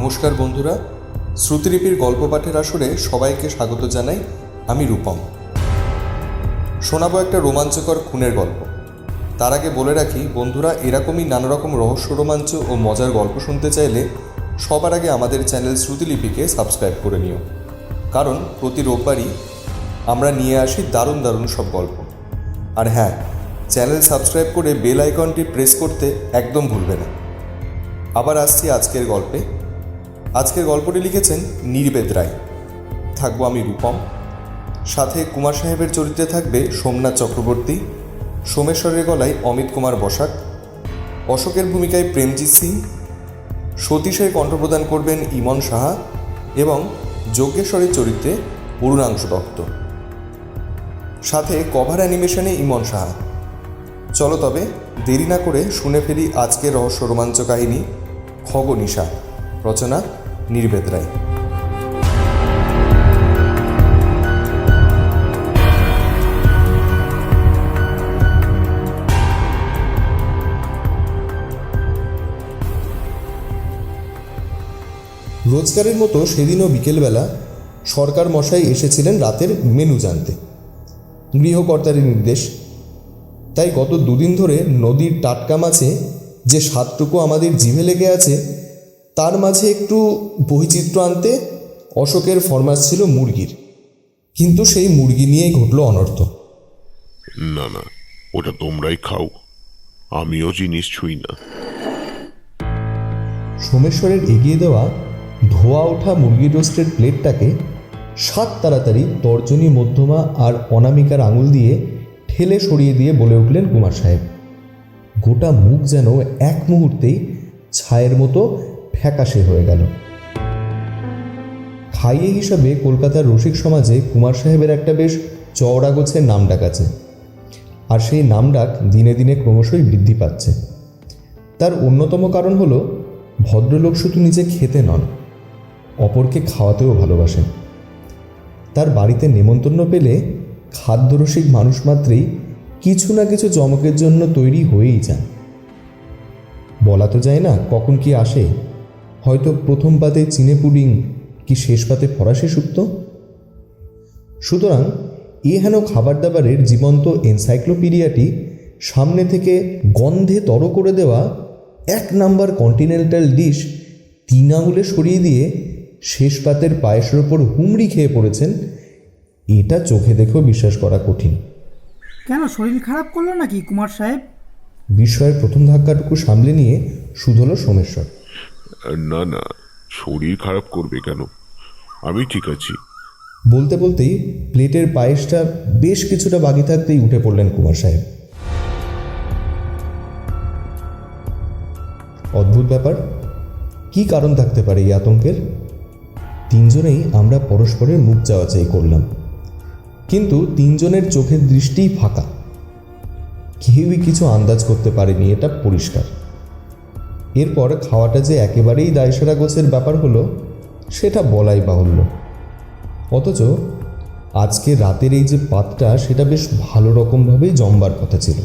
নমস্কার বন্ধুরা, শ্রুতিলিপির গল্প পাঠের আসরে সবাইকে স্বাগত জানাই। আমি রূপম। শোনাবো একটা রোমাঞ্চকর খুনের গল্প। তার আগে বলে রাখি বন্ধুরা, এরকমই নানা রকম রহস্য, রোমাঞ্চ ও মজার গল্প শুনতে চাইলে সবার আগে আমাদের চ্যানেল শ্রুতিলিপিকে সাবস্ক্রাইব করে নিও, কারণ প্রতি রোববারই আমরা নিয়ে আসি দারুণ দারুণ সব গল্প। আর হ্যাঁ, চ্যানেল সাবস্ক্রাইব করে বেল আইকনটি প্রেস করতে একদম ভুলবে না। আবার আসছি আজকের গল্পে। আজকের গল্পটি লিখেছেন নির্বেদ রায়। থাকবো আমি রূপম, সাথে কুমার সাহেবের চরিত্রে থাকবে সোমনাথ চক্রবর্তী, সোমেশ্বরের গলায় অমিত কুমার বসাক, অশোকের ভূমিকায় প্রেমজিৎ সিং, সতীশের কণ্ঠপ্রদান করবেন ইমন সাহা এবং যজ্ঞেশ্বরের চরিত্রে অরুণাংশু দত্ত, সাথে কভার অ্যানিমেশনে ইমন সাহা। চলো তবে দেরি না করে শুনে ফেলি আজকের রহস্য রোমাঞ্চ কাহিনী খগনিশা, রচনা নির্বেদ রায়। রোজগারের মতো সেদিনও বিকেলবেলা সরকার মশাই এসেছিলেন রাতের মেনু জানতে। গৃহকর্তার নির্দেশ, তাই গত দুদিন ধরে নদীর টাটকা মাছে যে স্বাদটুকু আমাদের জিভে লেগে আছে, তার মাঝে একটু বৈচিত্র্য আনতে অশোকের ফরমাস ছিল মুরগির। কিন্তু সেই মুরগি নিয়েই ঘটল অনর্থ। না না, ওটা তোমরাই খাও, আমিও জিনিস ছুঁই না। সোমেশ্বরের এগিয়ে দেওয়া ধোয়া ওঠা মুরগি রোস্টের প্লেটটাকে সাত তাড়াতাড়ি তর্জনী, মধ্যমা আর অনামিকার আঙুল দিয়ে ঠেলে সরিয়ে দিয়ে বলে উঠলেন কুমার সাহেব। গোটা মুখ যেন এক মুহূর্তেই ছায়ের মতো ফ্যাকাশে হয়ে গেল। খাইয়ে হিসাবে কলকাতার রসিক সমাজে কুমার সাহেবের একটা বেশ চওড়া গোছের নামডাক আছে, আর সেই নামডাক দিনে দিনে ক্রমশই বৃদ্ধি পাচ্ছে। তার অন্যতম কারণ হলো ভদ্রলোক শুধু নিজে খেতে নন, অপরকে খাওয়াতেও ভালোবাসেন। তার বাড়িতে নেমন্তন্ন পেলে খাদ্যরসিক মানুষ মাত্রেই কিছু না কিছু চমকের জন্য তৈরি হয়েই যান। বলা তো যায় না কখন কি আসে, হয়তো প্রথম পাতে চিনে পুডিং, কি শেষ পাতে ফরাসি শুক্তো। সুতরাং হেন খাবার দাবারের জীবন্ত এনসাইক্লোপিডিয়াটি সামনে থেকে গন্ধে তর করে দেওয়া 1 নাম্বার কন্টিনেন্টাল ডিশ 3 আঙুলে সরিয়ে দিয়ে শেষ পাতের পায়েসের ওপর হুমড়ি খেয়ে পড়েছেন, এটা চোখে দেখেও বিশ্বাস করা কঠিন। কেন, শরীর খারাপ করলো নাকি কুমার সাহেব? বিস্ময়ের প্রথম ধাক্কাটুকু সামলে নিয়ে শুধল সোমেশ্বর। না না, শরীর খারাপ করবে কেন, আমি ঠিক আছি। বলতে বলতেই প্লেটের পায়েসটা বেশ কিছুটা বাকি থাকতেই উঠে পড়লেন কুমার সাহেব। অদ্ভুত ব্যাপার, কি কারণ থাকতে পারে এই আতঙ্কের? তিনজনেই আমরা পরস্পরের মুখ চাওয়াচাই করলাম, কিন্তু তিনজনের চোখের দৃষ্টিই ফাঁকা। কেউই কিছু আন্দাজ করতে পারেনি, এটা পরিষ্কার। এরপর খাওয়াটা যে একেবারেই দায়সারা গোছের ব্যাপার হলো, সেটা বলাই বাহুল্য। অথচ আজকে রাতের এই যে পাতটা, সেটা বেশ ভালো রকমভাবেই জমবার কথা ছিল।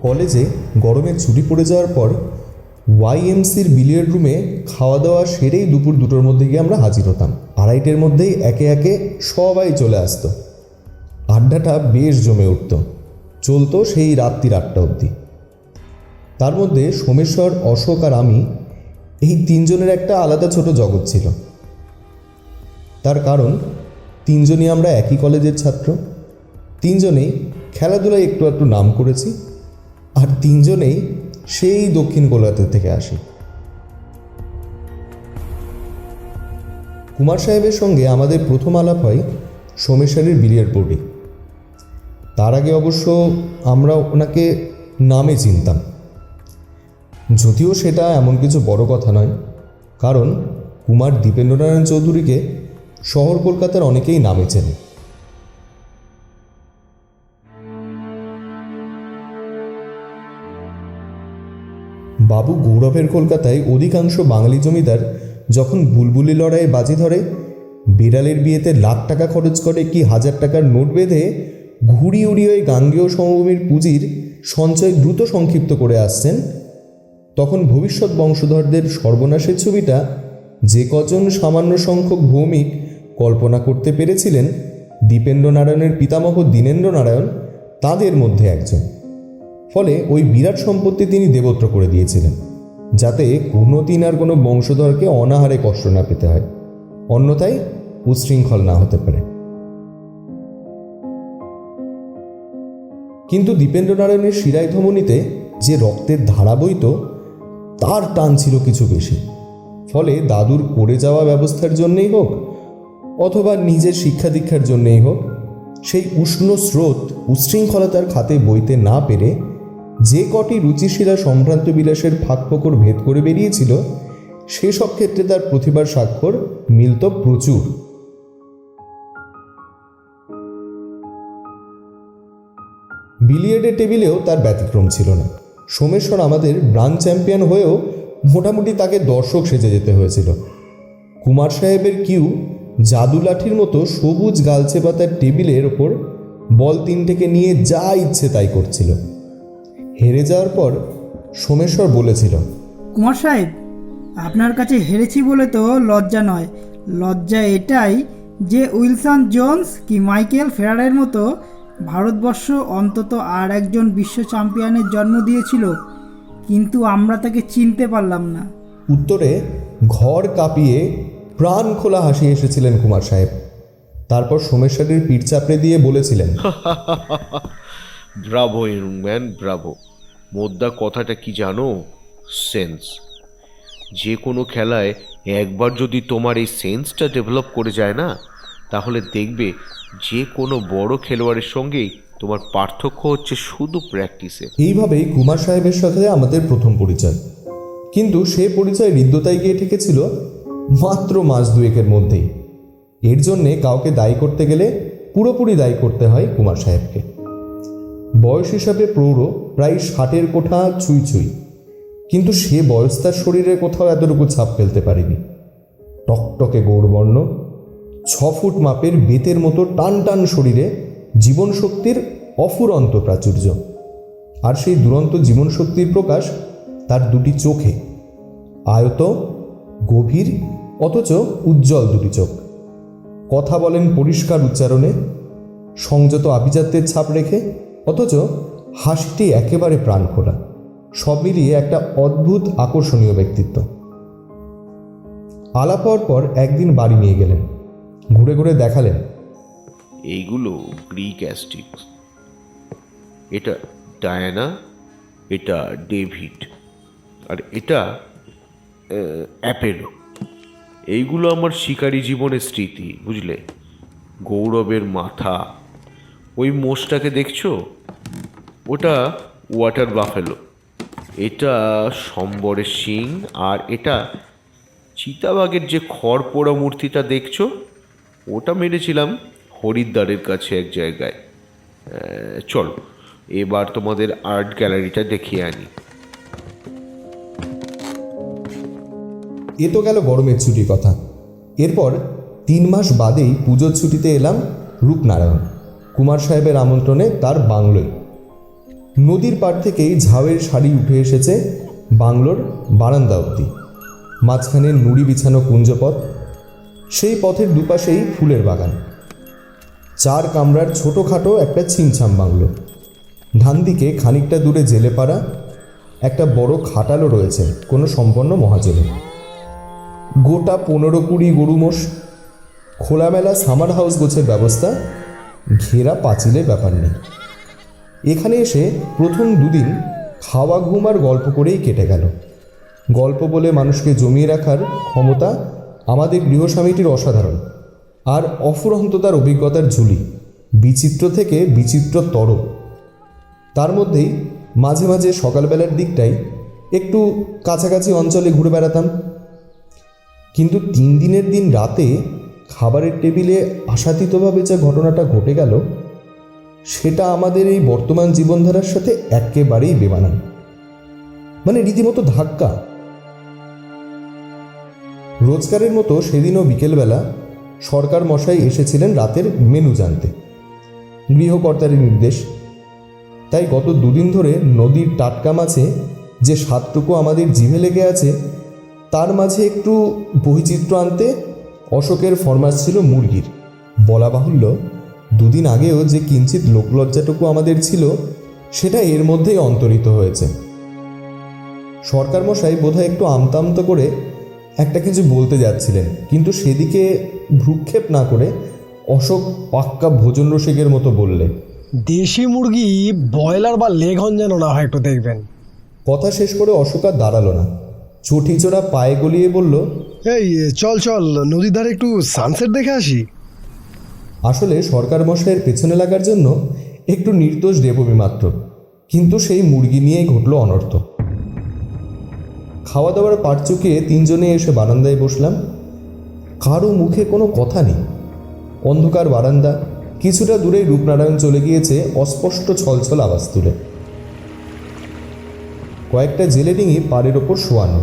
কলেজে গরমের ছুটি পড়ে যাওয়ার পর YMCর বিলিয়ার্ড রুমে খাওয়া দাওয়া সেরেই দুপুর 2টোর মধ্যে গিয়ে আমরা হাজির হতাম। 2:30-টের মধ্যেই একে একে সবাই চলে আসতো। আড্ডাটা বেশ জমে উঠত, চলতো সেই রাত্রি 8টা অবধি। তার মধ্যে সোমেশ্বর, অশোক আর আমি, এই তিনজনের একটা আলাদা ছোট জগৎ ছিল। তার কারণ তিনজনই আমরা একই কলেজের ছাত্র, তিনজনেই খেলাধুলায় একটু একটু নাম করেছি, আর তিনজনেই সেই দক্ষিণ কলকাতা থেকে আসি। কুমার সাহেবের সঙ্গে আমাদের প্রথম আলাপ হয় সোমেশ্বরের বিলিয়ার্ড বোর্ডে। তার আগে অবশ্য আমরা ওনাকে নামে চিনতাম, যদিও সেটা এমন কিছু বড় কথা নয়, কারণ কুমার দীপেন্দ্রনারায়ণ চৌধুরীকে শহর কলকাতার অনেকেই নামে চেনে। বাবু গৌরবের কলকাতায় অধিকাংশ বাঙালি জমিদার যখন বুলবুলি লড়াইয়ে বাজি ধরে, বিড়ালের বিয়েতে লাখ টাকা খরচ করে কি 1000 টাকার নোট বেঁধে ঘুড়ি উড়িয়ে ওই গাঙ্গেয় সমভূমির পুঁজির সঞ্চয় দ্রুত সংক্ষিপ্ত করে আসছেন, তখন ভবিষ্যৎ বংশধরদের সর্বনাশের ছবিটা যে কজন সামান্য সংখ্যক ভৌমিক কল্পনা করতে পেরেছিলেন, দীপেন্দ্রনারায়ণের পিতামহ দীনেন্দ্রনারায়ণ তাদের মধ্যে একজন। ফলে ওই বিরাট সম্পত্তি তিনি দেবত্র করে দিয়েছিলেন, যাতে কোনো দিন আর কোনো বংশধরকে অনাহারে কষ্ট না পেতে হয়, অন্যথায় উচ্ছৃঙ্খল না হতে পারে। কিন্তু দীপেন্দ্রনারায়ণের শিরায় ধমনীতে যে রক্তের ধারা বইত, তার টান ছিল কিছু বেশি। ফলে দাদুর করে যাওয়া ব্যবস্থার জন্যেই হোক অথবা নিজের শিক্ষা দীক্ষার জন্যেই হোক, সেই উষ্ণ স্রোত উচ্ছৃঙ্খলতার খাতে বইতে না পেরে যে কটি রুচিশীলা সম্ভ্রান্ত বিলাসের ফাঁকফোকর ভেদ করে বেরিয়েছিল, সেসব ক্ষেত্রে তার প্রতিভার স্বাক্ষর মিলত প্রচুর। বিলিয়ার্ডের টেবিলেও তার ব্যতিক্রম ছিল না। সোমেশ্বর আমাদের ব্রাঞ্চ চ্যাম্পিয়ন হয়েও মোটামুটি তাকে দর্শক সেজে যেতে হয়েছিল। কুমার সাহেবের কিউ জাদু লাঠির মতো সবুজ গালছে পাতার টেবিলের ওপর বল তিনটেকে নিয়ে যা ইচ্ছে তাই করছিল। হেরে যাওয়ার পর সোমেশ্বর বলেছিল, কুমার সাহেব, আপনার কাছে হেরেছি বলে তো লজ্জা নয়, লজ্জা এটাই যে উইলসন জোন্স কি মাইকেল ফেরারের মতো ভারতবর্ষ অন্তত আর একজন বিশ্ব চ্যাম্পিয়নের জন্ম দিয়েছিল, কিন্তু আমরা তাকে চিনতে পারলাম না। উত্তরে ঘর কাঁপিয়ে প্রাণ খোলা হাসি এসেছিলেন কুমার সাহেব। তারপর সোমেশ্বরের পিঠ চাপড়ে দিয়ে বলেছিলেন, ব্রাভো ইয়ং ম্যান, ব্রাভো। মোদ্দা কথাটা কি জানো? সেন্স। যে কোনো খেলায় একবার যদি তোমার এই সেন্সটা ডেভেলপ করে যায় না, তাহলে দেখবে যে কোনো বড় খেলোয়াড়ের সঙ্গেই তোমার পার্থক্য হচ্ছে শুধু প্র্যাকটিসে। এইভাবেই কুমার সাহেবের সাথে আমাদের প্রথম পরিচয়। কিন্তু সে পরিচয় হৃদ্যতায় গিয়ে ঠেকেছিল মাত্র মাস দুয়েকের মধ্যেই। এর জন্যে কাউকে দায়ী করতে গেলে পুরোপুরি দায়ী করতে হয় কুমার সাহেবকে। বয়স হিসাবে প্রৌঢ়, প্রায় 60-এর কোঠা ছুঁই ছুঁই, কিন্তু সে বয়স তার শরীরে কোথাও এতটুকু ছাপ ফেলতে পারেনি। টকটকে গৌরবর্ণ, 6 ফুট মাপের বেতের মতো টান টান শরীরে জীবনশক্তির অফুরন্ত প্রাচুর্য। আর সেই দুরন্ত জীবনশক্তির প্রকাশ তার দুটি চোখে, আয়ত, গভীর অথচ উজ্জ্বল দুটি চোখ। কথা বলেন পরিষ্কার উচ্চারণে, সংযত আভিজাত্যের ছাপ রেখে, অথচ হাসিটি একেবারে প্রাণখোলা। সব মিলিয়ে একটা অদ্ভুত আকর্ষণীয় ব্যক্তিত্ব। আলাপ হওয়ার পর একদিন বাড়ি নিয়ে গেলেন, ঘুরে ঘুরে দেখালেন, এইগুলো গ্রিক অ্যাস্টিক্স, এটা ডায়ানা, এটা ডেভিড, আর এটা অ্যাপেলো। এইগুলো আমার শিকারী জীবনের স্মৃতি, বুঝলে? গৌরবের মাথা। ওই মোষটাকে দেখছো? ওটা ওয়াটার বাফেলো। এটা সম্বরের শিং, আর এটা চিতাবাঘের যে খড় পোড়া মূর্তিটা দেখছো, ওটা মেরেছিলাম হরিদ্বারের কাছে এক জায়গায়। চলো এবার তোমাদের আর্ট গ্যালারিটা দেখিয়ে আনি। এ তো গেল গরমের ছুটির কথা। এরপর 3 মাস বাদেই পুজোর ছুটিতে এলাম রূপনারায়ণ, কুমার সাহেবের আমন্ত্রণে তার বাংলোয়। নদীর পাড় থেকেই ঝাউয়ের শাড়ি উঠে এসেছে বাংলোর বারান্দা অবধি। মাঝখানে নুড়ি বিছানো কুঞ্জপথ, সেই পথের দুপাশেই ফুলের বাগান। 4 কামরার ছোটোখাটো একটা ছিমছাম বাংলো। ডান দিকে খানিকটা দূরে জেলেপাড়া, একটা বড় খাটালও রয়েছে কোনো সম্পন্ন মহাজনের। গোটা 15-20 গরু মোষ, খোলামেলা সামার হাউস গোছের ব্যবস্থা, ঘেরা পাঁচিলের ব্যাপার নেই। এখানে এসে প্রথম 2 দিন খাওয়া ঘুম আর গল্প করেই কেটে গেল। গল্প বলে মানুষকে জমিয়ে রাখার ক্ষমতা আমাদের গৃহস্বামীটির অসাধারণ, আর অফুরন্ত তার অভিজ্ঞতার ঝুলি, বিচিত্র থেকে বিচিত্রতর। তার মধ্যেই মাঝে মাঝে সকালবেলার দিকটাই একটু কাছাকাছি অঞ্চলে ঘুরে বেড়াতাম। কিন্তু 3 দিনের দিন রাতে খাবারের টেবিলে আশাতীতভাবে যে ঘটনাটা ঘটে গেল, সেটা আমাদের এই বর্তমান জীবনধারার সাথে একেবারেই বেমানান, মানে রীতিমতো ধাক্কা। রোজগারের মতো সেদিনও বিকেলবেলা সরকার মশাই এসেছিলেন রাতের মেনু জানতে। গৃহকর্তারই নির্দেশ। তাই গত দুদিন ধরে নদীর টাটকা মাছে যে স্বাদটুকু আমাদের জিভে লেগে আছে, তার মাঝে একটু বৈচিত্র্য আনতে অশোকের ফরমাস ছিল মুরগির। বলা বাহুল্য, দুদিন আগেও যে কিঞ্চিত লোকলজ্জাটুকু আমাদের ছিল, সেটা এর মধ্যেই অন্তরিত হয়েছে। সরকার মশাই বোধহয় একটু আমতা করে একটা কিছু বলতে যাচ্ছিলেন, কিন্তু সেদিকে ভ্রুক্ষেপ না করে অশোক পাক্কা ভোজন রসিকের মতো বললে, দেশি মুরগি ব্রয়লার বা লেঘন যেন না হয়, একটু দেখবেন। কথা শেষ করে অশোক আর দাঁড়ালো না, চটিচোরা পায়ে গলিয়ে বলল, এই চল চল, নদীর ধারে একটু সানসেট দেখে আসি। আসলে সরকার মশাইয়ের পেছনে লাগার জন্য একটু নির্দোষ দেববি মাত্র, কিন্তু সেই মুরগি নিয়েই ঘটল অনর্থ। খাওয়া দাওয়ার পাট চুকিয়ে তিনজনে এসে বারান্দায় বসলাম। কারো মুখে কোনো কথা নেই। অন্ধকার বারান্দা, কিছুটা দূরেই রূপনারায়ণ চলে গিয়েছে অস্পষ্ট ছলছল আওয়াজ তুলে। কয়েকটা জেলে ডিঙি পাড়ের ওপর শোয়ানো।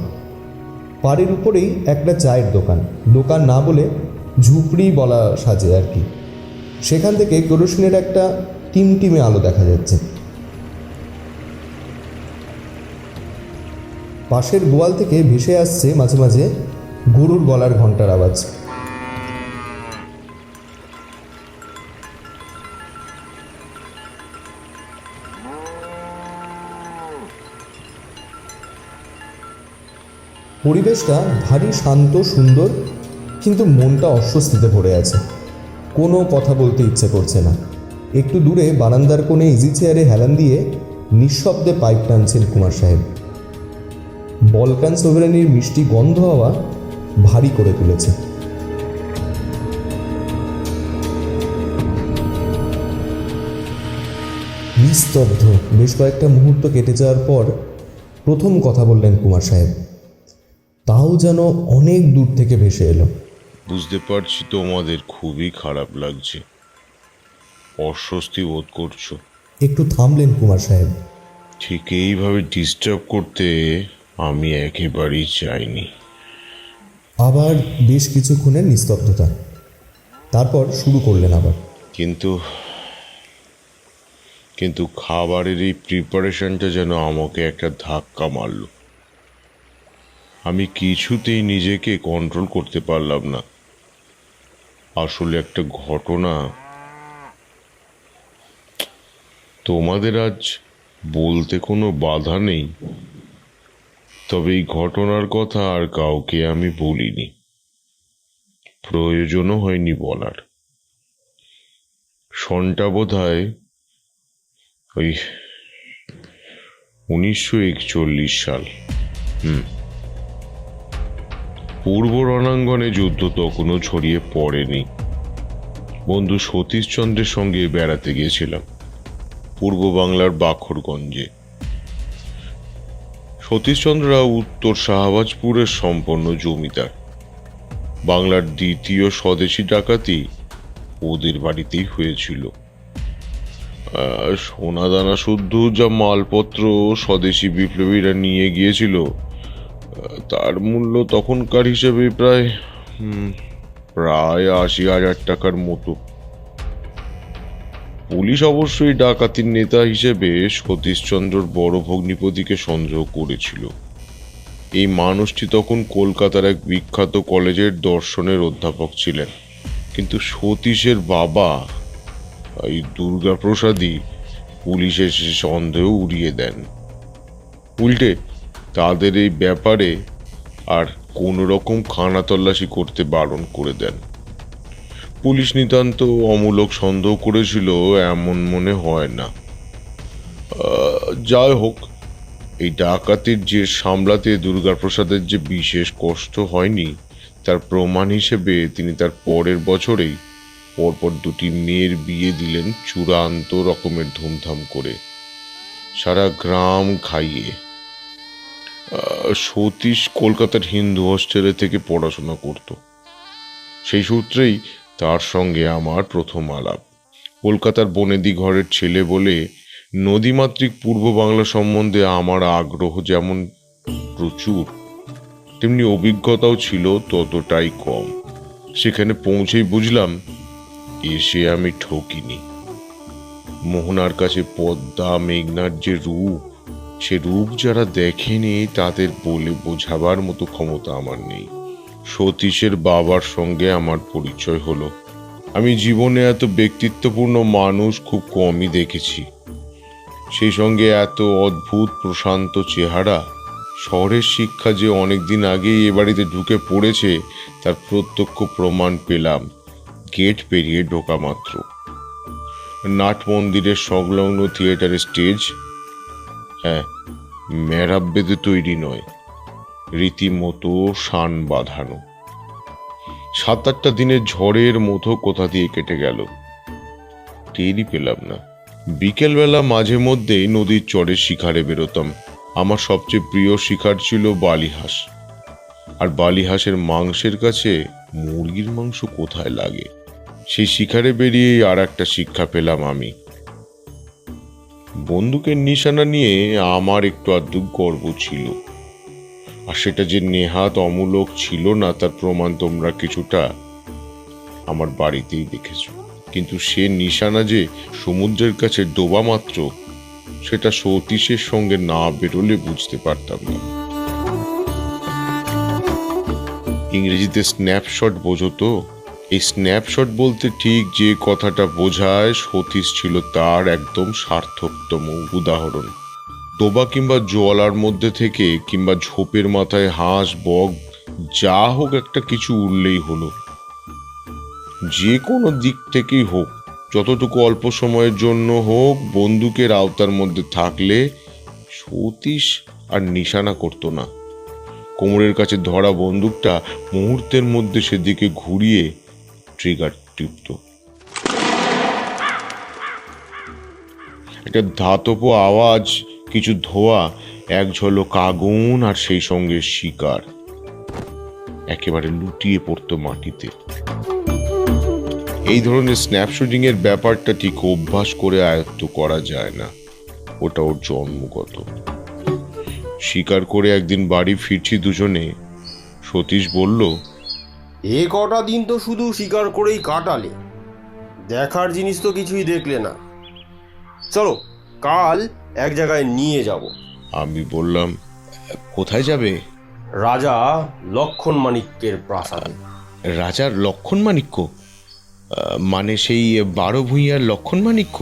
পাড়ের উপরেই একটা চায়ের দোকান, দোকান না বলে ঝুপড়ি বলা সাজে আর কি। সেখান থেকে কেরোসিনের একটা টিমটিমে আলো দেখা যাচ্ছে। পাশের গোয়াল থেকে ভেসে আসছে মাঝে মাঝে গরুর গলার ঘণ্টার আওয়াজ। পরিবেশটা ভারী শান্ত সুন্দর, কিন্তু মনটা অস্বস্তিতে ভরে আছে। কোনো কথা বলতে ইচ্ছে করছে না। একটু দূরে বারান্দার কোণে ইজি চেয়ারে হেলান দিয়ে নিঃশব্দে পাইপ টানছেন কুমার সাহেব। বলকান সোভেরেনির মিষ্টি গন্ধ হাওয়া ভারী করে তুলেছে। নিস্তব্ধ বেশ কয়েকটা মুহূর্ত কেটে যাওয়ার পর প্রথম কথা বললেন কুমার সাহেব, তাও যেন অনেক দূর থেকে ভেসে এলো। বুঝতে পারছি তোমাদের খুবই খারাপ লাগছে, অস্বস্তি বোধ করছো। একটু থামলেন কুমার সাহেব। ঠিক এইভাবে ডিস্টার্ব করতে আমি একেবারেই চাইনি। আবার বেশ কিছুক্ষণের নিস্তব্ধতা, তারপর শুরু করলেন আবার। কিন্তু খাবারের এই প্রিপারেশনটা যেন আমাকে একটা ধাক্কা মারল। আমি কিছুতেই নিজেকে কন্ট্রোল করতে পারলাম না। আসলে একটা ঘটনা তোমাদের আজ বলতে কোনো বাধা নেই, তবে এই ঘটনার কথা আর কাউকে আমি বলিনি, প্রয়োজনও হয়নি বলার। সনটা বোধহয় ওই 1941 সাল। পূর্ব রণাঙ্গনে যুদ্ধ তখনও ছড়িয়ে পড়েনি। বন্ধু সতীশচন্দ্রের সঙ্গে বেড়াতে গিয়েছিলাম পূর্ব বাংলার বাখরগঞ্জে। সতীশচন্দ্ররা উত্তর শাহবাজপুরের সম্পন্ন জমিদার। বাংলার দ্বিতীয় স্বদেশী ডাকাতি ওদের বাড়িতেই হয়েছিল। সোনাদানা শুদ্ধ যা মালপত্র স্বদেশী বিপ্লবীরা নিয়ে গিয়েছিল, তার মূল্য তখনকার হিসেবে প্রায় 80,000 টাকার মতো। পুলিশ অবশ্যই ডাকাতির নেতা হিসেবে সতীশচন্দ্রর বড় ভগ্নিপতিকে সন্দেহ করেছিল। এই মানুষটি তখন কলকাতার এক বিখ্যাত কলেজের দর্শনের অধ্যাপক ছিলেন, কিন্তু সতীশের বাবা এই দুর্গাপ্রসাদই পুলিশের সন্দেহ উড়িয়ে দেন। উল্টে তাদের এই ব্যাপারে আর কোনো রকম খানা তল্লাশি করতে বারণ করে দেন। পুলিশ নিতান্ত অমূলক সন্দেহ করেছিল এমন মনে হয় না। যাই হোক, এই ডাকাতির যে সামলাতে দুর্গাপ্রসাদের যে বিশেষ কষ্ট হয়নি, তার প্রমাণ হিসেবে তিনি তার পরের বছরেই পরপর 2টি মেয়ের বিয়ে দিলেন চূড়ান্ত রকমের ধুমধাম করে, সারা গ্রাম খাইয়ে। সতীশ কলকাতার হিন্দু হোস্টেলে থেকে পড়াশোনা করত। সেই সূত্রেই তার সঙ্গে আমার প্রথম আলাপ। কলকাতার বনেদি ঘরের ছেলে বলে নদীমাতৃক পূর্ব বাংলা সম্বন্ধে আমার আগ্রহ যেমন প্রচুর, তেমনি অভিজ্ঞতাও ছিল ততটাই কম। সেখানে পৌঁছেই বুঝলাম এসে আমি ঠকিনি। মোহনার কাছে পদ্মা মেঘনার যে রূপ, সে রূপ যারা দেখেনি তাদের বলে বোঝাবার মতো ক্ষমতা আমার নেই। সতীশের বাবার সঙ্গে আমার পরিচয় হলো। আমি জীবনে এত ব্যক্তিত্বপূর্ণ মানুষ খুব কমই দেখেছি। সেই সঙ্গে এত অদ্ভুত প্রশান্ত চেহারা। শহরের শিক্ষা যে অনেকদিন আগেই এ বাড়িতে ঢুকে পড়েছে তার প্রত্যক্ষ প্রমাণ পেলাম গেট পেরিয়ে ঢোকা মাত্র। নাট মন্দিরের সংলগ্ন থিয়েটারের স্টেজ, হ্যাঁ, মেহরাব বেঁধে তৈরি নয়, রীতিমতো শান বাঁধানো। 7-8টা দিনের ঝড়ের মতো কোথা দিয়ে কেটে গেল টেরই পেলাম না। বিকেলবেলা মাঝে মধ্যেই নদীর চরে শিকারে বেরোতাম। আমার সবচেয়ে প্রিয় শিকার ছিল বালিহাঁস। আর বালিহাঁসের মাংসের কাছে মুরগির মাংস কোথায় লাগে। সেই শিকারে বেরিয়েই আর একটা শিক্ষা পেলাম আমি। বন্দুকের নিশানা নিয়ে আমার একটু আধটু গর্ব ছিল, আর সেটা যে নেহাত অমূলক ছিল না তার প্রমাণ তোমরা কিছুটা আমার বাড়িতেই দেখেছো। কিন্তু সে নিশানা যে সমুদ্রের কাছে ডোবা মাত্র, সেটা সতীশের সঙ্গে না বেরোলে বুঝতে পারতাম না। ইংরেজিতে স্ন্যাপশট বোঝো তো? এই স্ন্যাপশট বলতে ঠিক যে কথাটা বোঝায়, সতীশ ছিল তার একদম সার্থকতম উদাহরণ। ডোবা কিংবা জলার মধ্যে থেকে কিংবা ঝোপের মাথায় হাঁস বক যা হোক একটা কিছু উঠলেই হলো, যে কোনো দিক থেকেই হোক, যতটুকু অল্প সময়ের জন্য হোক, বন্দুকের আওতার মধ্যে থাকলে সতীশ আর নিশানা করতো না। কোমরের কাছে ধরা বন্দুকটা মুহূর্তের মধ্যে সেদিকে ঘুরিয়ে ট্রিগার টিপত। একটা ধাতব আওয়াজ, কিছু ধোয়া, এক ঝলক আগুন, আর সেই সঙ্গে শিকার একেবারে লুটিয়ে পড়তো মাটিতে। এই ধরনের স্ন্যাপশুটিং এর ব্যাপারটা ঠিক অভ্যাস করে আয়ত্ত করা যায় না, ওটা ওর জন্মগত। শিকার করে একদিন বাড়ি ফিরছি দুজনে। সতীশ বলল, এ কটা দিন তো শুধু শিকার করেই কাটালে, দেখার জিনিস তো কিছুই দেখলে না। চলো কাল এক জায়গায় নিয়ে যাব। আমি বললাম, কোথায় যাবে? রাজা লক্ষণ মাণিক্যের প্রাসাদে। রাজার লক্ষণ মাণিক্য? মানে সেই 12 ভূঁইয়ার লক্ষণ মাণিক্য?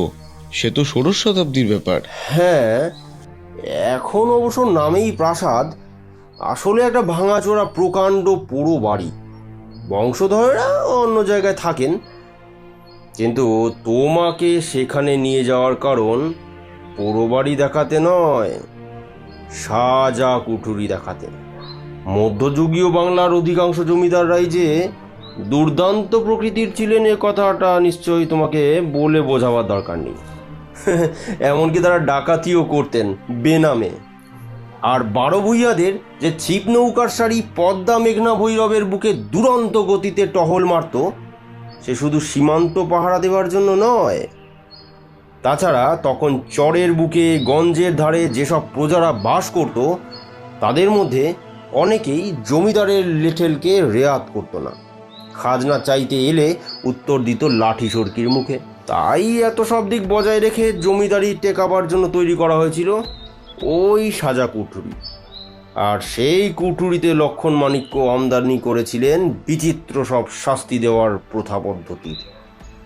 সে তো 16শ শতাব্দীর ব্যাপার। হ্যাঁ, এখন অবশ্য নামেই প্রাসাদ, আসলে একটা ভাঙাচোরা প্রকাণ্ড পুরো বাড়ি। বংশধরেরা অন্য জায়গায় থাকেন, কিন্তু তোমাকে সেখানে নিয়ে যাওয়ার কারণ পুরো বাড়ি দেখাতে নয়, সাজা কুঠুরি দেখাতে। মধ্যযুগীয় বাংলার অধিকাংশ জমিদাররাই যে দুর্দান্ত প্রকৃতির ছিলেন এ কথাটা নিশ্চয়ই তোমাকে বলে বোঝাবার দরকার নেই। এমনকি তারা ডাকাতিও করতেন বেনামে। আর 12 ভূঁইয়াদের যে ছিপ নৌকার সারি পদ্মা মেঘনা ভৈরবের বুকে দুরন্ত গতিতে টহল মারত, সে শুধু সীমান্ত পাহারা দেওয়ার জন্য নয়। তাছাড়া তখন চরের বুকে গঞ্জের ধারে যেসব প্রজারা বাস করত, তাদের মধ্যে অনেকেই জমিদারের লেঠেলকে রেয়াত করত না। খাজনা চাইতে এলে উত্তর দিত লাঠি সরকির মুখে। তাই এত সব দিক বজায় রেখে জমিদারি টেকাবার জন্য তৈরি করা হয়েছিল ওই সাজা কুঠুরি। আর সেই কুঠুরিতে লক্ষণ মাণিক্য আমদানি করেছিলেন বিচিত্র সব শাস্তি দেওয়ার প্রথা পদ্ধতি।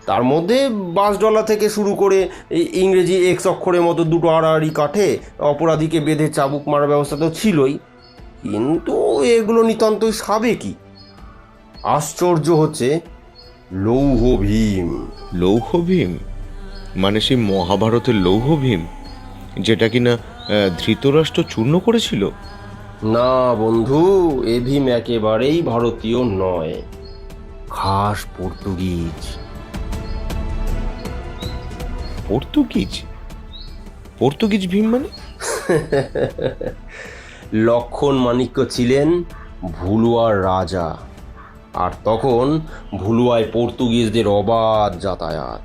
তার মধ্যে বাঁশডলা থেকে শুরু করে এই ইংরেজি এক্স অক্ষরের মতো দুটো আড়াআড়ি কাঠে অপরাধীকে বেঁধে চাবুক মারার ব্যবস্থা তো ছিলই, কিন্তু এগুলো নিতান্তই সাবেকি। আশ্চর্য হচ্ছে লৌহ ভীম। লৌহ ভীম মানে সেই মহাভারতের লৌহ ভীম, যেটা কিনা ধৃতরাষ্ট্র চূর্ণ করেছিল? না বন্ধু, এ ভীম একেবারেই ভারতীয় নয়, খাস পর্তুগিজ। পর্তুগিজ? পর্তুগিজ ভীম মানে? লক্ষণ মাণিক্য ছিলেন ভুলুয়ার রাজা, আর তখন ভুলুয়ায় পর্তুগিজদের অবাধ যাতায়াত।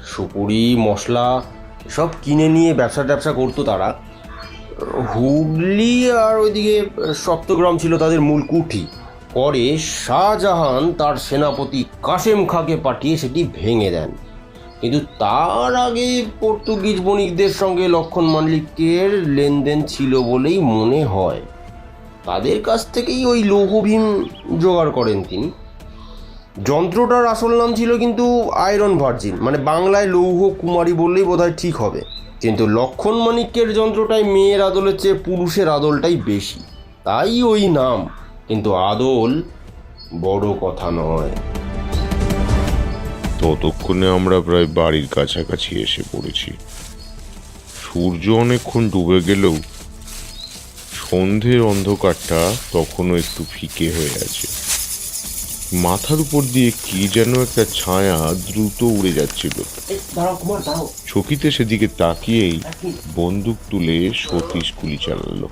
সুপুরি মশলা সব কিনে নিয়ে ব্যবসা করতো তারা। হুগলি আর ওইদিকে সপ্তগ্রাম ছিল তাদের মূল কুঠি। পরে শাহজাহান তার সেনাপতি কাসেম খাঁকে পাঠিয়ে সেটি ভেঙে দেন। কিন্তু তার আগে পর্তুগিজ বণিকদের সঙ্গে লক্ষণ মালিকের লেনদেন ছিল বলেই মনে হয়। তাদের কাছ থেকেই ওই লৌহভীম জোগাড় করেন তিনি। যন্ত্রটার আসল নাম ছিল কিন্তু আয়রন ভার্জিন, মানে বাংলায় লৌহ কুমারী বললেই বোধহয় ঠিক হবে। কিন্তু লক্ষণ মাণিক্যের যন্ত্রটায় মেয়ের আদলের চেয়ে পুরুষের আদলটাই বেশি, তাই ওই নাম। কিন্তু আদল বড় কথা নয়। ততক্ষণে আমরা প্রায় বাড়ির কাছাকাছি এসে পড়েছি। সূর্য অনেকক্ষণ ডুবে গেলেও সন্ধ্যের অন্ধকারটা তখনও একটু ফিকে হয়ে আছে। মাথার উপর দিয়ে কি যেন একটা ছায়া দ্রুত উড়ে যাচ্ছিল। চকিতে সেদিকে তাকিয়েই বন্দুক তুলে সতীশ গুলি চালালো।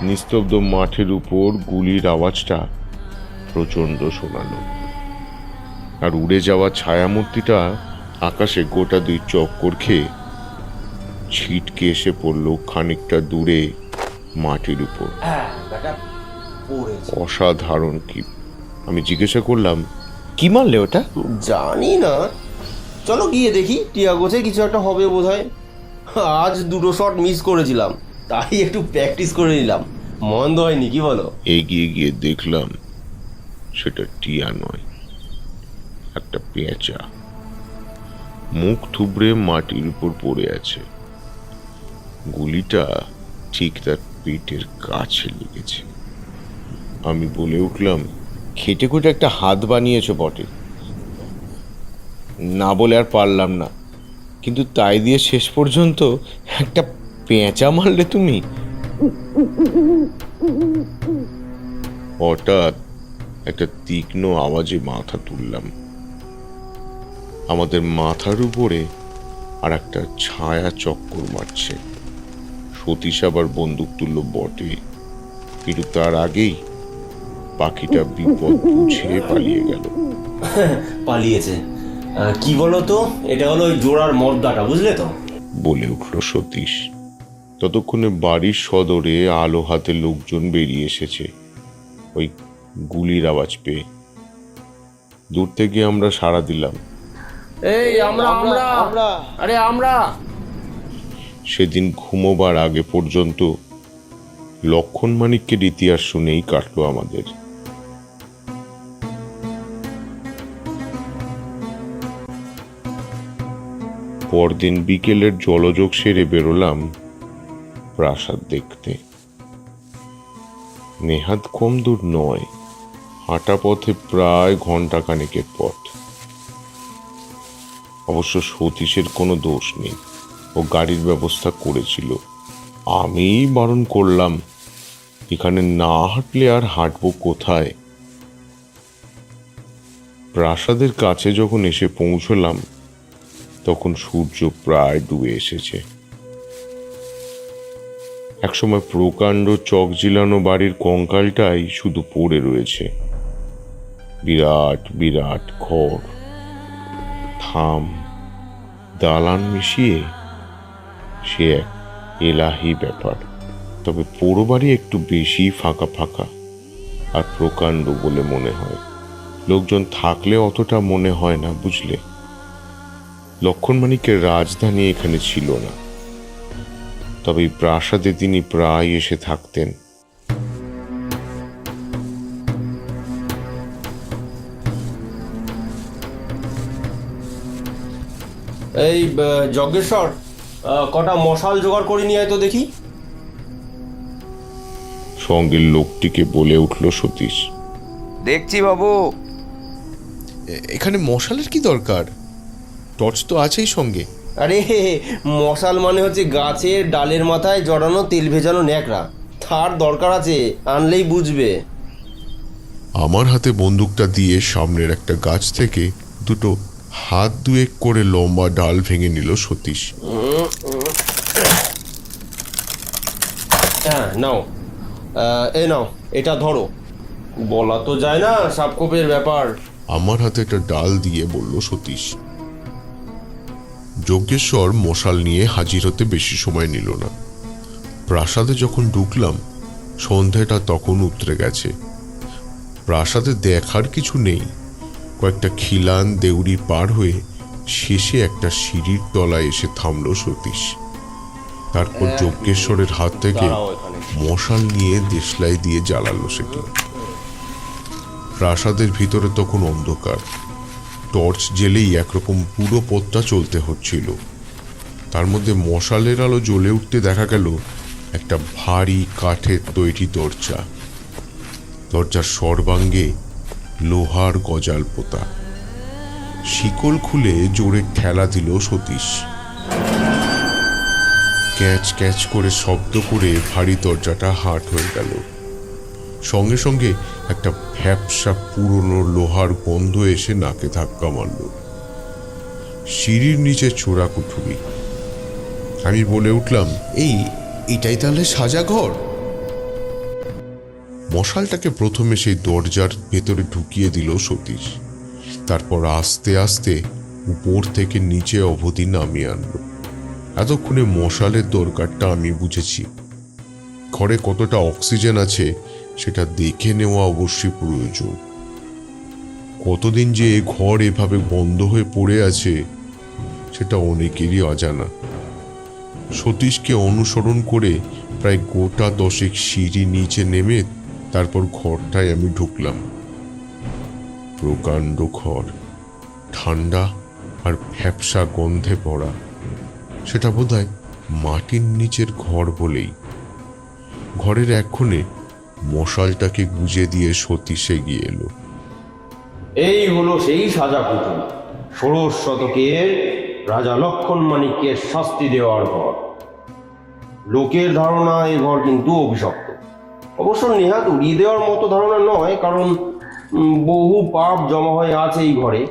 নিস্তব্ধ মাঠের উপর গুলির আওয়াজটা প্রচণ্ড শোনালো, আর উড়ে যাওয়া ছায়ামূর্তিটা আকাশে গোটা দুই চক্কর খেয়ে ছিটকে এসে পড়ল খানিকটা দূরে মাটির উপর। অসাধারণ কি! আমি জিজ্ঞাসা করলাম, কি মারলে ওটা? জানি না, চলো গিয়ে দেখি। টিয়াগোছে কিছু একটা হবে বোধহয়। আজ দুটো শট মিস করেছিলাম, তাই একটু প্র্যাকটিস করে নিলাম। মন্দ হয়নি, কি বলো? এগিয়ে গিয়ে দেখলাম সেটা টিয়া নয়, একটা পেঁচা। মুখ থুবড়ে মাটির উপর পড়ে আছে। গুলিটা ঠিক তার পেটের কাছে লেগেছে। আমি বলে উঠলাম, খেটে খুঁটে একটা হাত বানিয়েছো বটে, না বলে আর পারলাম না। কিন্তু তাই দিয়ে শেষ পর্যন্ত একটা পেঁচা মারলে তুমি? হঠাৎ একটা তীক্ষ্ণ আওয়াজে মাথা তুললাম। আমাদের মাথার উপরে আর একটা ছায়া চক্কর মারছে। সতীশ আবার বন্দুক তুলল বটে, কিন্তু তার আগেই পাখিটা বিপদ বুঝে পালিয়ে গেল। পালিয়েছে? কি বলো তো, এটা হলো ওই জোড়ার মর্দাটা, বুঝলে তো? বলে উঠল সতীশ। ততক্ষণে বাড়ির সদরে আলো হাতে লোকজন বেরিয়ে এসেছে ওই গুলির আওয়াজ পেয়ে। দূর থেকে আমরা সাড়া দিলাম, এই আমরা আরে আমরা। সেদিন ঘুমোবার আগে পর্যন্ত লক্ষণ মাণিক্যের ইতিহাস শুনেই কাটলো আমাদের। পরদিন বিকেলের জলযোগ সেরে বেরোলাম প্রাসাদ দেখতে। নেহাত কম দূর নয়, হাঁটা পথে প্রায় ঘন্টা খানেকের পথ। অবশ্য সতীশের কোনো দোষ নেই, ও গাড়ির ব্যবস্থা করেছিল। আমিই বারণ করলাম, এখানে না হাঁটলে আর হাঁটবো কোথায়? প্রাসাদের কাছে যখন এসে পৌঁছলাম তখন সূর্য প্রায় ডুবে এসেছে। একসময় প্রকাণ্ড চক জিলানো বাড়ির কঙ্কালটাই শুধু পড়ে রয়েছে। বিরাট বিরাট ঘর, থাম, দালান মিশিয়ে সে এক এলাহি ব্যাপার। তবে পোড়ো বাড়ি একটু বেশি ফাঁকা ফাঁকা আর প্রকাণ্ড বলে মনে হয়। লোকজন থাকলে অতটা মনে হয় না, বুঝলে। লক্ষণ মাণিক্যের রাজধানী এখানে ছিল না, তবে এই প্রাসাদে তিনি প্রায় এসে থাকতেন। এই যজ্ঞেশ্বর, কটা মশাল জোগাড় করে নিয়ে আয় তো দেখি। সঙ্গের লোকটিকে বলে উঠল সতীশ। দেখছি বাবু। এখানে মশালের কি দরকার? টর্চ তো আছেই সঙ্গে। আরে মশাল মানে হচ্ছে গাছের ডালের মাথায় জড়ানো তেল ভেজানো ন্যাকড়া, তার দরকার আছে, আনলেই বুঝবে। আমার হাতে বন্দুকটা দিয়ে সামনের একটা গাছ থেকে দুটো হাত দুয়েক করে লম্বা ডাল ভেঙে নিল সতীশ। হ্যাঁ নাও, নাও এটা ধরো। বলা তো যায় না, সাপখোপের ব্যাপার। আমার হাতে একটা ডাল দিয়ে বলল সতীশ। যজ্ঞেশ্বর মশাল নিয়ে হাজির হতে বেশি সময় নিল না। প্রাসাদে যখন ঢুকলাম সন্ধ্যাটা তখন উতরে গেছে। প্রাসাদে দেখার কিছু নেই। কয়েকটা খিলান দেউড়ি পার হয়ে শেষে একটা সিঁড়ির তলায় এসে থামল সতীশ। তারপর যজ্ঞেশ্বরের হাত থেকে মশাল নিয়ে দেশলাই দিয়ে জ্বালালো সেটি। প্রাসাদের ভিতরে তখন অন্ধকার, টর্চ জেলেই একরকম পুরো পথটা চলতে হচ্ছিল। তার মধ্যে মশালের আলো জ্বলে উঠতে দেখা গেল একটা ভারী কাঠের তৈরি দরজা। দরজার সর্বাঙ্গে লোহার গজাল পোতা। শিকল খুলে জোরে ঠেলা দিল সতীশ। ক্যাচ ক্যাচ করে শব্দ করে ভারী দরজাটা হাট হয়ে গেল। সঙ্গে সঙ্গে একটা ভ্যাপসা পুরনো লোহার গন্ধ এসে নাকে ধাক্কা মারল। সিঁড়ির নিচে চোরা কুঠুরি। আমি বলে উঠলাম, এটাই তাহলে সাজা ঘর? মশালটাকে প্রথমে সেই দরজার ভেতরে ঢুকিয়ে দিল সতীশ। তারপর আস্তে আস্তে উপর থেকে নিচে অবধি নামিয়ে আনলো। এতক্ষণে মশালের দরকারটা আমি বুঝেছি। ঘরে কতটা অক্সিজেন আছে সেটা দেখে নেওয়া অবশ্যই প্রয়োজন। কতদিন যে এ ঘর এভাবে বন্ধ হয়ে পড়ে আছে সেটা অনেকেরই অজানা। সতীশকে অনুসরণ করে প্রায় গোটা 10 সিঁড়ি নিচে নেমে তারপর ঘরটায় আমি ঢুকলাম। প্রকাণ্ড ঘর, ঠান্ডা আর ভ্যাপসা গন্ধে ভরা। সেটা বোধহয় মাটির নিচের ঘর বলেই। ঘরের এক কোণে মশালটাকে গুজে দিয়ে সতীশ এগিয়ে এলো। এই হলো সেই সাজা কুঠুরি, 16 শতকের রাজা লক্ষণ মাণিক্যের শাস্তি দেওয়ার ঘর। লোকের ধারণা এই ঘর কিন্তু অভিশপ্ত। অবশ্য নেহাত উড়িয়ে দেওয়ার মতো ধারণা নয়, কারণ বহু পাপ জমা হয়ে আছে এই ঘরে।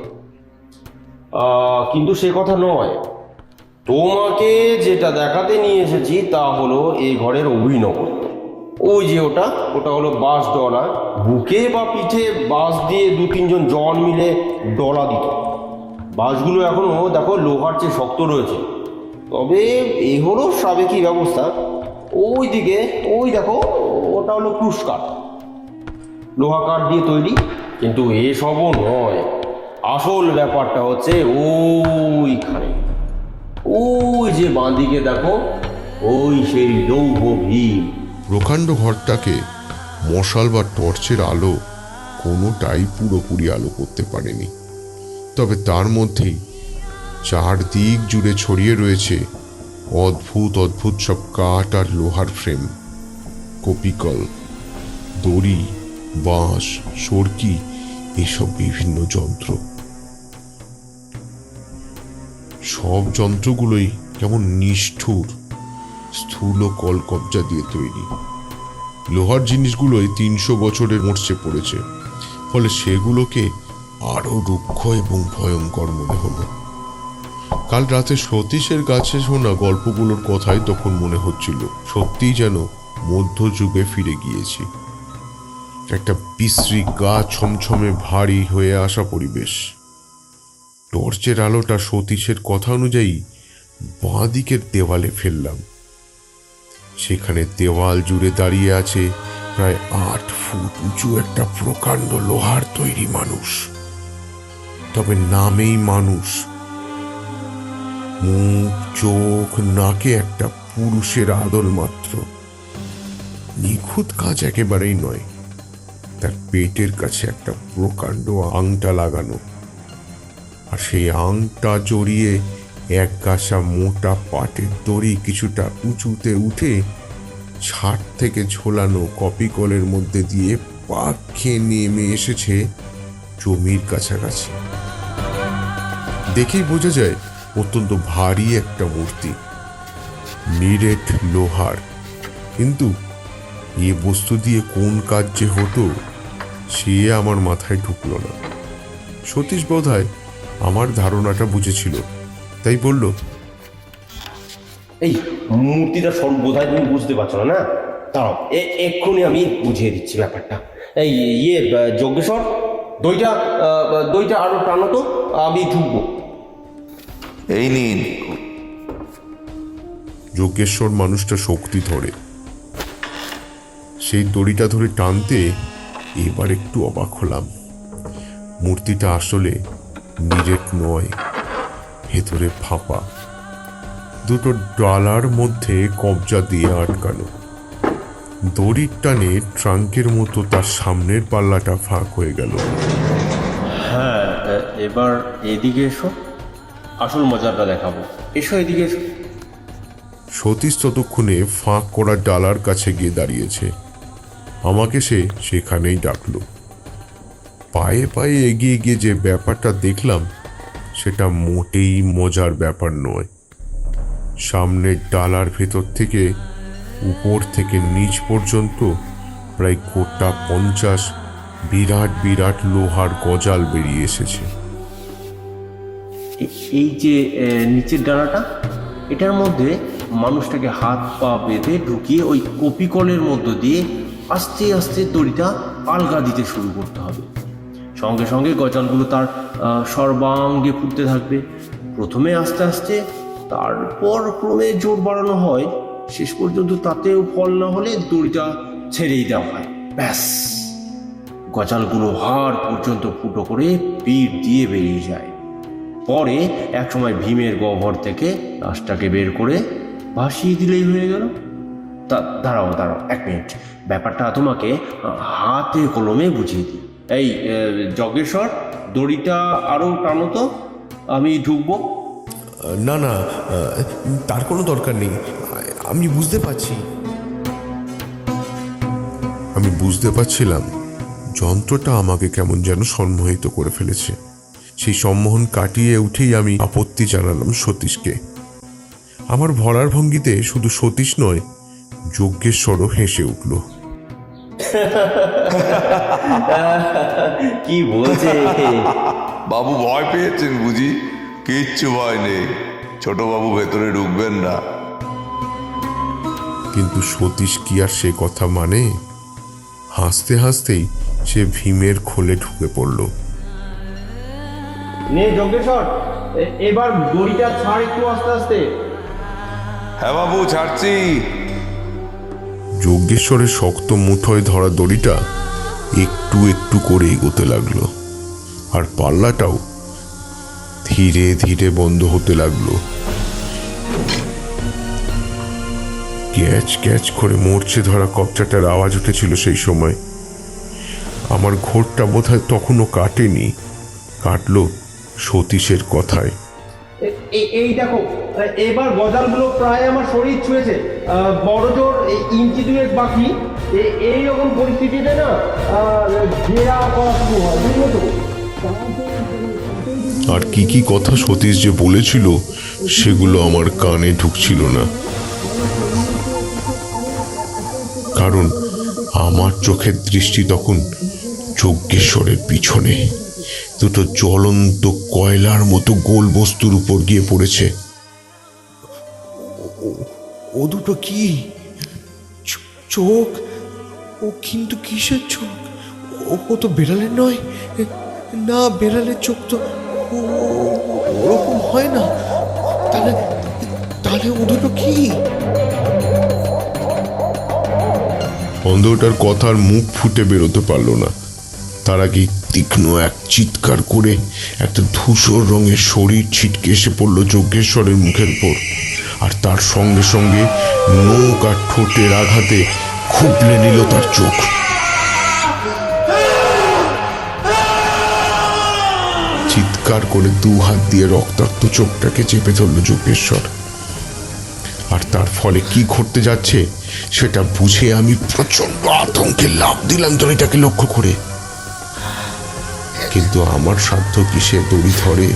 কিন্তু সে কথা নয়, তোমাকে যেটা দেখাতে নিয়ে এসেছি তা হলো এই ঘরের অভিনব। ওই যে ওটা হলো বাঁশ ডলা। বুকে বা পিঠে বাঁশ দিয়ে 2-3 জন জন মিলে ডলা দিত। বাঁশগুলো এখনো দেখো লোহার চেয়ে শক্ত রয়েছে। তবে এই হলো সাবেকি ব্যবস্থা। ওই দিকে ওই দেখো, ওটা হলো ক্রুশ কাঠ, লোহা কাঠ দিয়ে তৈরি। কিন্তু এসবও নয়, আসল ব্যাপারটা হচ্ছে ওইখানে, ওই যে বাঁদিকে দেখো, ওই সেই লৌহ ভীম। প্রকাণ্ড ঘরটাকে মশাল বা টর্চের আলো কোনোটাই পুরোপুরি আলো করতে পারেনি। তবে তার মধ্যেই চারদিক জুড়ে ছড়িয়ে রয়েছে অদ্ভুত অদ্ভুত সব কাঠ আর লোহার ফ্রেম, কপিকল, দড়ি, বাঁশ, সরকি, এসব বিভিন্ন যন্ত্র। সব যন্ত্রগুলোই কেমন নিষ্ঠুর, স্থূল কলকবজা দিয়ে তৈরি। লোহার জিনিসগুলোই 300 বছরের মরচে পড়েছে, ফলে সেগুলোকে আরো রুক্ষ এবং ভয়ঙ্কর মনে হলো। কাল রাতে সতীশের কাছে শোনা গল্পগুলোর কথাই তখন মনে হচ্ছিল সত্যিই যেন মধ্যযুগে ফিরে গিয়েছি। একটা বিশ্রী গা ছমছমে ভারী হয়ে আসা পরিবেশ। টর্চের আলোটা সতীশের কথা অনুযায়ী বাঁ দিকের দেওয়ালে ফেললাম। সেখানে দেওয়াল জুড়ে দাঁড়িয়ে আছে প্রায় 8 ফুট উঁচু একটা প্রকাণ্ড লোহার তৈরি মানুষ। তবে নামেই মানুষ। মুখ, চোখ, নাকে একটা পুরুষের আদল মাত্র। নিখুঁত কাজ একেবারেই নয়। তার পেটের কাছে একটা প্রকাণ্ড আংটা লাগানো, আর সেই আংটা জড়িয়ে এক গাছা মোটা পাটের দড়ি কিছুটা উঁচুতে উঠে ছাদ থেকে ঝোলানো কপিকলের মধ্যে দিয়ে পাক খেয়ে নেমে এসেছে জমির কাছাকাছি। দেখেই বোঝা যায় অত্যন্ত ভারী একটা মূর্তি, নিরেট লোহার। কিন্তু এ বস্তু দিয়ে কোন কাজ যে হতো সে আমার মাথায় ঢুকলো না। সতীশ বোধহয় আমার ধারণাটা বুঝেছিল, তাই বলল, এই মূর্তিটা সব বোধহয় তুমি বুঝতে পারছো না। না দাঁড়াও, এক্ষুনি আমি বুঝিয়ে দিচ্ছি ব্যাপারটা। এই যজ্ঞেশ্বর, দইটা আরো টানো তো, আমি ঢুকবো। এই নিন। যজ্ঞেশ্বর মানুষটা শক্তি ধরে। সেই দড়িটা ধরে টানতে এবার একটু অবাক হলাম। মূর্তিটা আসলে নিরেট নয়, ভেতরে ফাঁপা, দুটো ডালার মধ্যে কবজা দিয়ে আটকানো। দড়ির টানে ট্রাঙ্কের মতো তার সামনের পাল্লাটা ফাঁক হয়ে গেল। হ্যাঁ, এবার এদিকে এসো, আসল মজাটা দেখাবো। এসো এদিকে এসো। সতীশ ততক্ষণে ফাঁক করা ডালার কাছে গিয়ে দাঁড়িয়েছে। আমাকে সে সেখানেই ডাকলো। পায়ে পায়ে এগিয়ে গিয়ে যে ব্যাপারটা দেখলাম সেটা মোটেই মজার ব্যাপার নয়। সামনের ডালার ভেতর থেকে উপর থেকে নিচ পর্যন্ত প্রায় গোটা 50 বিরাট বিরাট লোহার গজাল বেরিয়ে এসেছে। এই যে নিচের ডানাটা, এটার মধ্যে মানুষটাকে হাত পা বেঁধে ঢুকিয়ে ওই কপিকলের মধ্য দিয়ে আস্তে আস্তে দড়িটা আলগা দিতে শুরু করতে হবে। সঙ্গে সঙ্গে গজালগুলো তার সর্বাঙ্গে ফুটতে থাকবে। প্রথমে আস্তে আস্তে, তারপর ক্রমে জোর বাড়ানো হয়। শেষ পর্যন্ত তাতেও ফল না হলে দড়িটা ছেড়েই দেওয়া হয়। ব্যাস, গজালগুলো হাড় পর্যন্ত ফুটো করে পিঠ দিয়ে বেরিয়ে যায়। পরে একসময় ভীমের গহ্বর থেকে লাশটাকে বের করে ভাসিয়ে দিলেই হয়ে গেল। দাঁড়াও 1 মিনিট, ব্যাপারটা তোমাকে হাতে কলমে বুঝিয়ে দিই। এই যজ্ঞেশ্বর, দড়িটা আরও টানো তো, আমি ঢুকবো। না না, তার কোনো দরকার নেই, আমি বুঝতে পারছি। আমি বুঝতে পারছিলাম যন্ত্রটা আমাকে কেমন যেন সম্মোহিত করে ফেলেছে। সেই সম্মোহন কাটিয়ে উঠেই আমি আপত্তি জানালাম সতীশকে। আমার ভরার ভঙ্গিতে শুধু সতীশ নয়, যজ্ঞেশ্বরও হেসে উঠল। কি বলছে? বাবু ভয় পেয়েছেন বুঝি? কিচ্ছু ভয় নেই, ছোট বাবু ভেতরে ঢুকবেন না। কিন্তু সতীশ কি আর সে কথা মানে? হাসতে হাসতেই সে ভীমের খোলে ঢুকে পড়ল। নে যজ্ঞেশ্বর, এবার দড়িটা ছাড় একটু আস্তে আস্তে। হ্যাঁ বাবু, ছাড়ছি। যজ্ঞেশ্বরের শক্ত মুঠোয় ধরা দড়িটা একটু একটু করে এগোতে লাগলো, আর পাল্লাটাও ধীরে ধীরে বন্ধ হতে লাগলো। ক্যাচ ক্যাচ করে মরচে ধরা কবচাটার আওয়াজ উঠেছিল সেই সময়। আমার ঘোরটা বোধহয় তখনও কাটেনি, কাটলো সতীশের কথায়। এই দেখো, এবার গজালগুলো প্রায় আমার শরীর ছুঁয়েছে। বড় জোর ইঞ্চি 2 বাকি। এইরকম পরিস্থিতিতে না ঘেরা করা শুরু হয়, বুঝলো তো? আর কি কি কথা সতীশ যে বলেছিল সেগুলো আমার কানে ঢুকছিল না, কারণ আমার চোখের দৃষ্টি তখন যজ্ঞেশ্বরের পিছনে দুটো জ্বলন্ত কয়লার মতো গোল বস্তুর উপর গিয়ে পড়েছে। ও দুটো কি চোখ? ও কিন্তু কিসের চোখ? ও তো বেড়ালের নয়। না, বেড়ালের চোখ তো ওরকম হয় না। তাহলে ও দুটো কি? অন্ধটার কথার মুখ ফুটে বেরোতে পারল না। তার আগে তীক্ষ্ণ এক চিৎকার করে একটা ধূসর রঙের শরীর ছিটকে এসে পড়ল যজ্ঞেশ্বরের মুখের উপর, আর তার সঙ্গে সঙ্গে নখ আর ঠোঁটের আঘাতে খুবলে নিল তার চোখ। চিৎকার করে 2 হাত দিয়ে রক্তাক্ত চোখটাকে চেপে ধরল যজ্ঞেশ্বর। আর তার ফলে কি ঘটতে যাচ্ছে সেটা বুঝে আমি প্রচন্ড আতঙ্কে লাফ দিলাম দড়িটাকে লক্ষ্য করে। কিন্তু আমার সাধ্য কি সে দড়ি ধরে?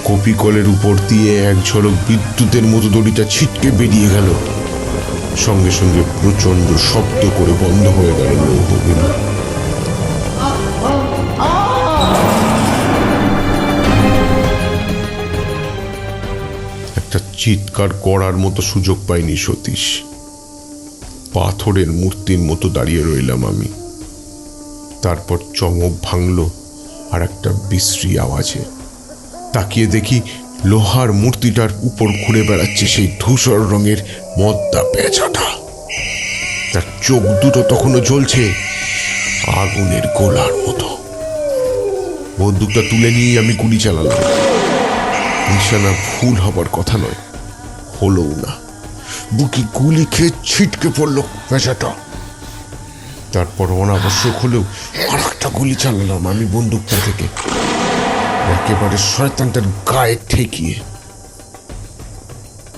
কপিকলের উপর দিয়ে এক ঝলক বিদ্যুতের মতো দড়িটা ছিটকে বেরিয়ে গেল। সঙ্গে সঙ্গে প্রচন্ড শব্দ করে বন্ধ হয়ে গেল লৌহবিল। একটা চিৎকার করার মতো সুযোগ পাইনি সতীশ। পাথরের মূর্তির মতো দাঁড়িয়ে রইলাম আমি। তারপর চমক ভাঙল আর একটা বিশ্রী আওয়াজে। তাকিয়ে দেখি লোহার মূর্তিটার উপর ঘুরে বেড়াচ্ছে সেই ধূসর রঙের মদ্দা পেঁচাটা। তার চোখ দুটো তখনও জ্বলছে আগুনের গোলার মতো। বন্দুকটা তুলে নিয়ে আমি গুলি চালালাম। নিশানা ভুল হবার কথা নয়, হলোও না। বুকে গুলি খেয়ে ছিটকে পড়লো পেশাটা। তারপর অনাবশ্যক হলেও আর একটা গুলি চালালাম আমি বন্দুকটা থেকে, একেবারে শয়তানটার গায়ে ঠেকিয়ে।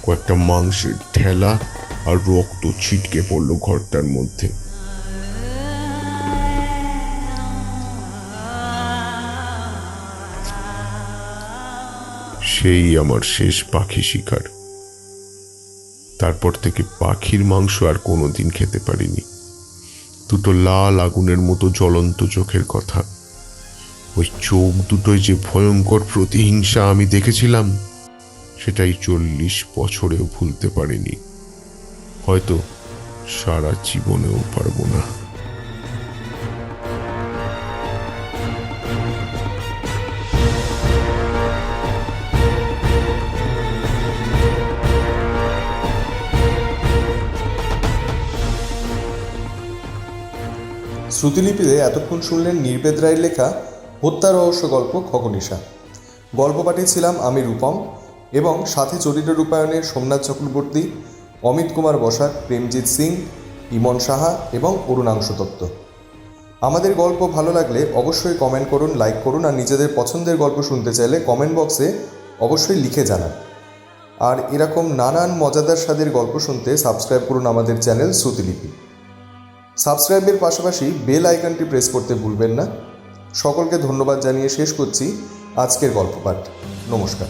কয়েকটা মাংসের ঠেলা আর রক্ত ছিটকে পড়লো ঘরটার মধ্যে। সেই আমার শেষ পাখি শিকার। তারপর থেকে পাখির মাংস আর কোনোদিন খেতে পারিনি। দুটো লাল আগুনের মতো জ্বলন্ত চোখের কথা, ওই চোখ দুটোয় যে ভয়ঙ্কর প্রতিহিংসা আমি দেখেছিলাম, সেটাই 40 বছরেও ভুলতে পারিনি। হয়তো সারা জীবনেও পারবো না। শ্রুতিলিপিতে এতক্ষণ শুনলেন নির্বেদ রায়ের লেখা হত্যা রহস্য গল্প খগনিশা। গল্প পাঠিয়েছিলাম আমি রূপম, এবং সাথে চরিত্র রূপায়ণে সোমনাথ চক্রবর্তী, অমিত কুমার বসাক, প্রেমজিৎ সিং, ইমন সাহা এবং অরুণাংশু দত্ত। আমাদের গল্প ভালো লাগলে অবশ্যই কমেন্ট করুন, লাইক করুন, আর নিজেদের পছন্দের গল্প শুনতে চাইলে কমেন্ট বক্সে অবশ্যই লিখে জানান। আর এরকম নানান মজাদার স্বাদের গল্প শুনতে সাবস্ক্রাইব করুন আমাদের চ্যানেল শ্রুতিলিপি। সাবস্ক্রাইবের পাশাপাশি বেল আইকনটি প্রেস করতে ভুলবেন না। সকলকে ধন্যবাদ জানিয়ে শেষ করছি আজকের গল্প পাঠ। নমস্কার।